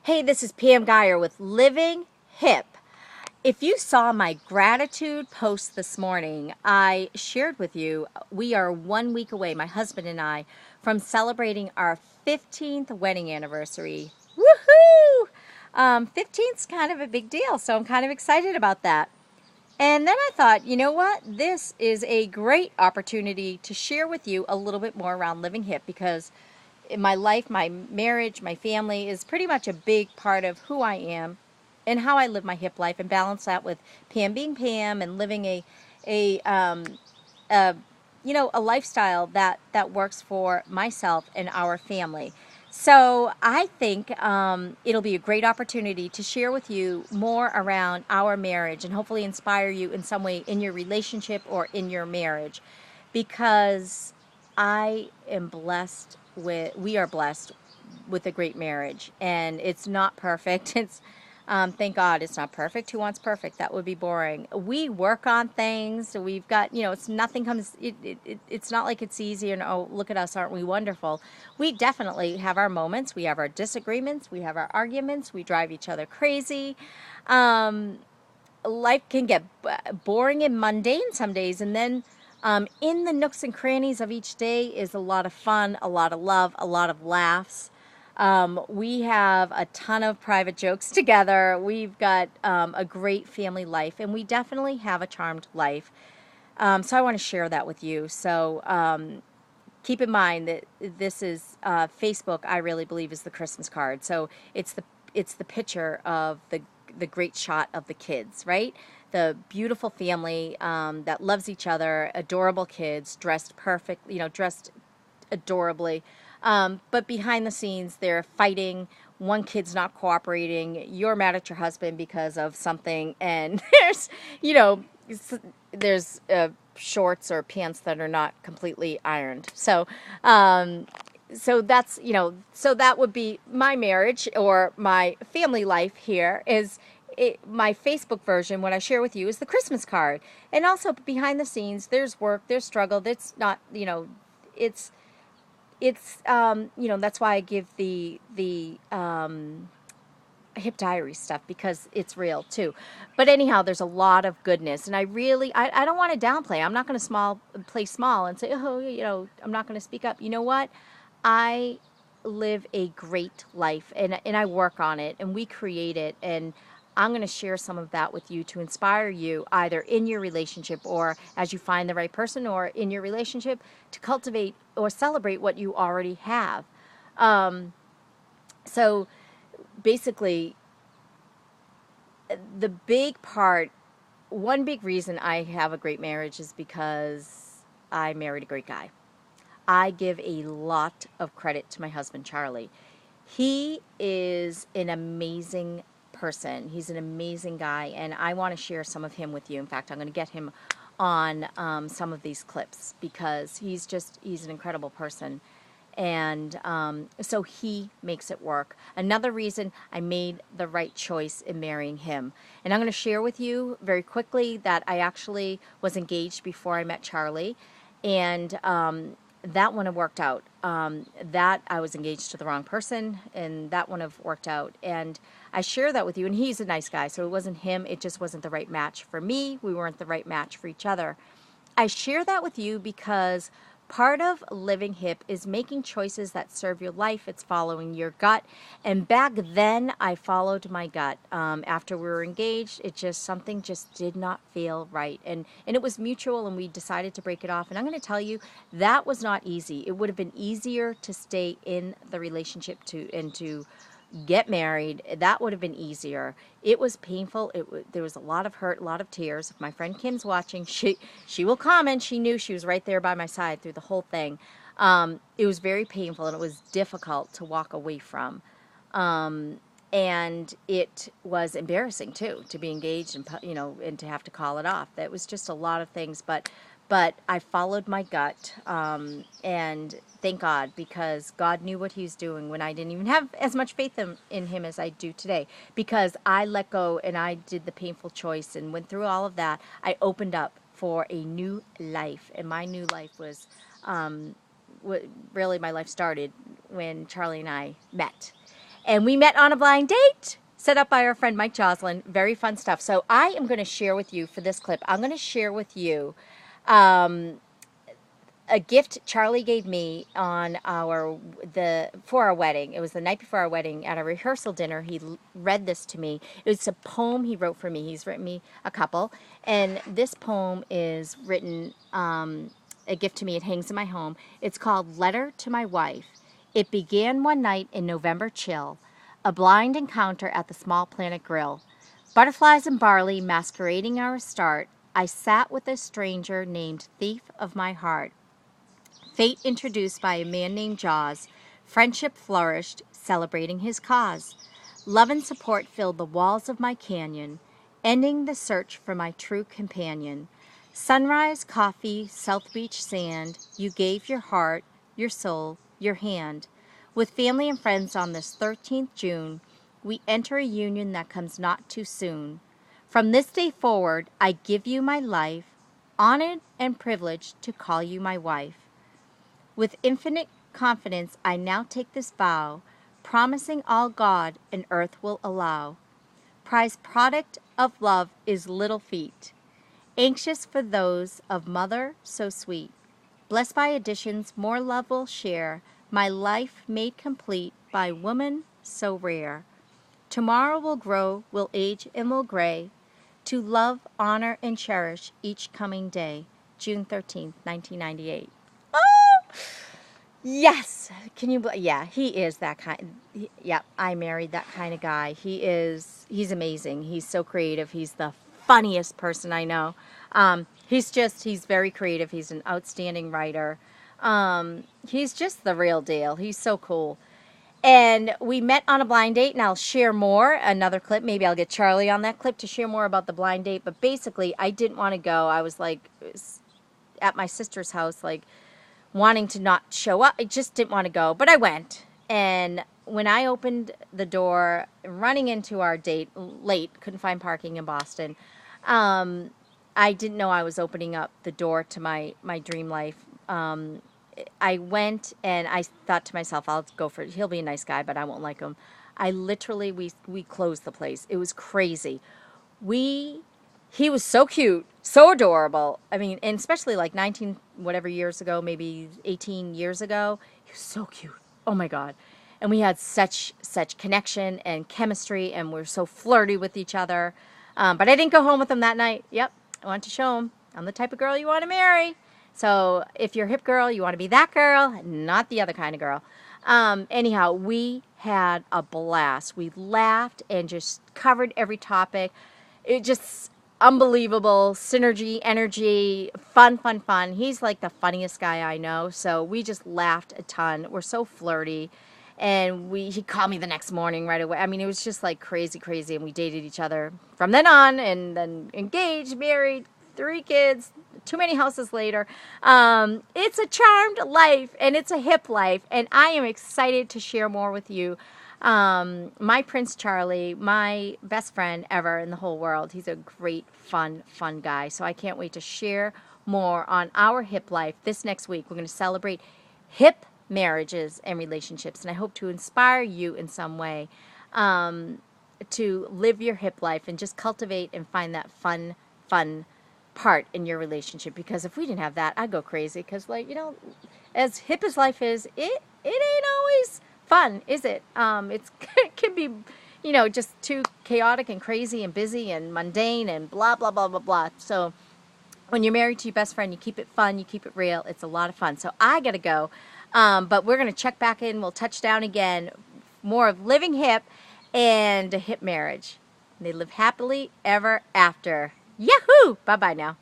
Hey, this is Pam Geyer with Living HIPP. If you saw my gratitude post this morning, I shared with you we are 1 week away, my husband and I, from celebrating our 15th wedding anniversary. Woohoo! 15's kind of a big deal, so I'm kind of excited about that. And then I thought, you know what? This is a great opportunity to share with you a little bit more around Living HIPP because in my life, my marriage, my family is pretty much a big part of who I am and how I live my HIPP life, and balance that with Pam being Pam and living a a a lifestyle that works for myself and our family. So I think it'll be a great opportunity to share with you more around our marriage and hopefully inspire you in some way in your relationship or in your marriage, because we are blessed with a great marriage, and it's not perfect. It's thank God it's not perfect. Who wants perfect? That would be boring. We work on things. So we've got, it's nothing comes, it's not like it's easy and, oh, look at us, aren't we wonderful? We definitely have our moments. We have our disagreements. We have our arguments. We drive each other crazy. Life can get boring and mundane some days, and then in the nooks and crannies of each day is a lot of fun, a lot of love, a lot of laughs. We have a ton of private jokes together. We've got a great family life, and we definitely have a charmed life. So I want to share that with you. So keep in mind that this is Facebook. I really believe is the Christmas card. So it's the picture of the great shot of the kids, right? The beautiful family that loves each other, adorable kids, dressed perfect, dressed adorably. But behind the scenes, they're fighting. One kid's not cooperating. You're mad at your husband because of something, and you know, there's shorts or pants that are not completely ironed. So that's, so that would be my marriage or my family life here is my Facebook version. What I share with you is the Christmas card. And also behind the scenes, there's work, there's struggle. That's not, it's, that's why I give the HIPP diary stuff, because it's real too. But anyhow, there's a lot of goodness, and I don't want to downplay. I'm not going to play small and say, oh, I'm not going to speak up. You know what? I live a great life, and I work on it, and we create it, and I'm going to share some of that with you to inspire you either in your relationship or as you find the right person, or in your relationship to cultivate or celebrate what you already have. So basically, the big part, one big reason I have a great marriage is because I married a great guy. I give a lot of credit to my husband, Charlie. He is an amazing person. He's an amazing guy, and I want to share some of him with you. In fact, I'm going to get him on some of these clips because he's an incredible person. And so he makes it work. Another reason I made the right choice in marrying him. And I'm going to share with you very quickly that I actually was engaged before I met Charlie. And that wouldn't have worked out. That I was engaged to the wrong person, and that wouldn't have worked out. And I share that with you. And he's a nice guy, so it wasn't him. It just wasn't the right match for me. We weren't the right match for each other. I share that with you because part of living HIPP is making choices that serve your life. It's following your gut. And back then, I followed my gut. After we were engaged, something just did not feel right. And it was mutual, and we decided to break it off. And I'm going to tell you, that was not easy. It would have been easier to stay in the relationship to get married. That would have been easier. It was painful. There was a lot of hurt, a lot of tears. If my friend Kim's watching, she will comment. She knew, she was right there by my side through the whole thing. It was very painful, and it was difficult to walk away from. And it was embarrassing too, to be engaged and to have to call it off. That was just a lot of things, but I followed my gut, and thank God, because God knew what he was doing when I didn't even have as much faith in him as I do today, because I let go and I did the painful choice and went through all of that. I opened up for a new life, and my new life was really, my life started when Charlie and I met. And we met on a blind date set up by our friend Mike Joslin. Very fun stuff. So I am going to share with you for this clip, I'm going to share with you a gift Charlie gave me on for our wedding. It was the night before our wedding at a rehearsal dinner. He read this to me. It was a poem he wrote for me. He's written me a couple, and this poem is written a gift to me. It hangs in my home. It's called "Letter to My Wife." It began one night in November chill, a blind encounter at the Small Planet Grill. Butterflies and barley masquerading our start. I sat with a stranger named Thief of My Heart. Fate introduced by a man named Jaws. Friendship flourished, celebrating his cause. Love and support filled the walls of my canyon, ending the search for my true companion. Sunrise, coffee, South Beach sand, you gave your heart, your soul, your hand. With family and friends on this 13th June, we enter a union that comes not too soon. From this day forward, I give you my life, honored and privileged to call you my wife. With infinite confidence, I now take this vow, promising all God and earth will allow. Prized product of love is little feet, anxious for those of mother so sweet. Blessed by additions, more love will share, my life made complete by woman so rare. Tomorrow will grow, will age, and will gray, to love, honor, and cherish each coming day. June 13th, 1998. Yes. Can you? Yeah, he is that kind. Yeah, I married that kind of guy. He's amazing. He's so creative. He's the funniest person I know. He's very creative. He's an outstanding writer. He's just the real deal. He's so cool. And we met on a blind date, and I'll share more. Another clip. Maybe I'll get Charlie on that clip to share more about the blind date. But basically, I didn't want to go. I was like at my sister's house, like wanting to not show up. I just didn't want to go, but I went. And when I opened the door, running into our date late, couldn't find parking in Boston, I didn't know I was opening up the door to my dream life. I went and I thought to myself, I'll go for it. He'll be a nice guy, but I won't like him. We closed the place. It was crazy. He was so cute, so adorable. I mean, and especially like 19 whatever years ago, maybe 18 years ago, he was so cute. Oh my God. And we had such connection and chemistry, and we're so flirty with each other. But I didn't go home with him that night. Yep, I wanted to show him I'm the type of girl you want to marry. So if you're a hip girl, you want to be that girl, not the other kind of girl. Anyhow, we had a blast. We laughed and just covered every topic. It just unbelievable synergy, energy, fun. He's like the funniest guy I know. So we just laughed a ton. We're so flirty. And he called me the next morning right away. I mean, it was just like crazy. And we dated each other from then on, and then engaged, married, 3 kids, too many houses later. It's a charmed life, and it's a hip life. And I am excited to share more with you. My Prince Charlie, my best friend ever in the whole world. He's a great, fun guy. So I can't wait to share more on our hip life this next week. We're going to celebrate hip marriages and relationships, and I hope to inspire you in some way to live your hip life and just cultivate and find that fun part in your relationship. Because if we didn't have that, I'd go crazy. Because, like, as hip as life is, it ain't always fun, is it? It can be, just too chaotic and crazy and busy and mundane and blah blah blah blah blah. So when you're married to your best friend, you keep it fun, you keep it real. It's a lot of fun. So I gotta go, but we're gonna check back in. We'll touch down again. More of living hip and a hip marriage. They live happily ever after. Yahoo! Bye bye now.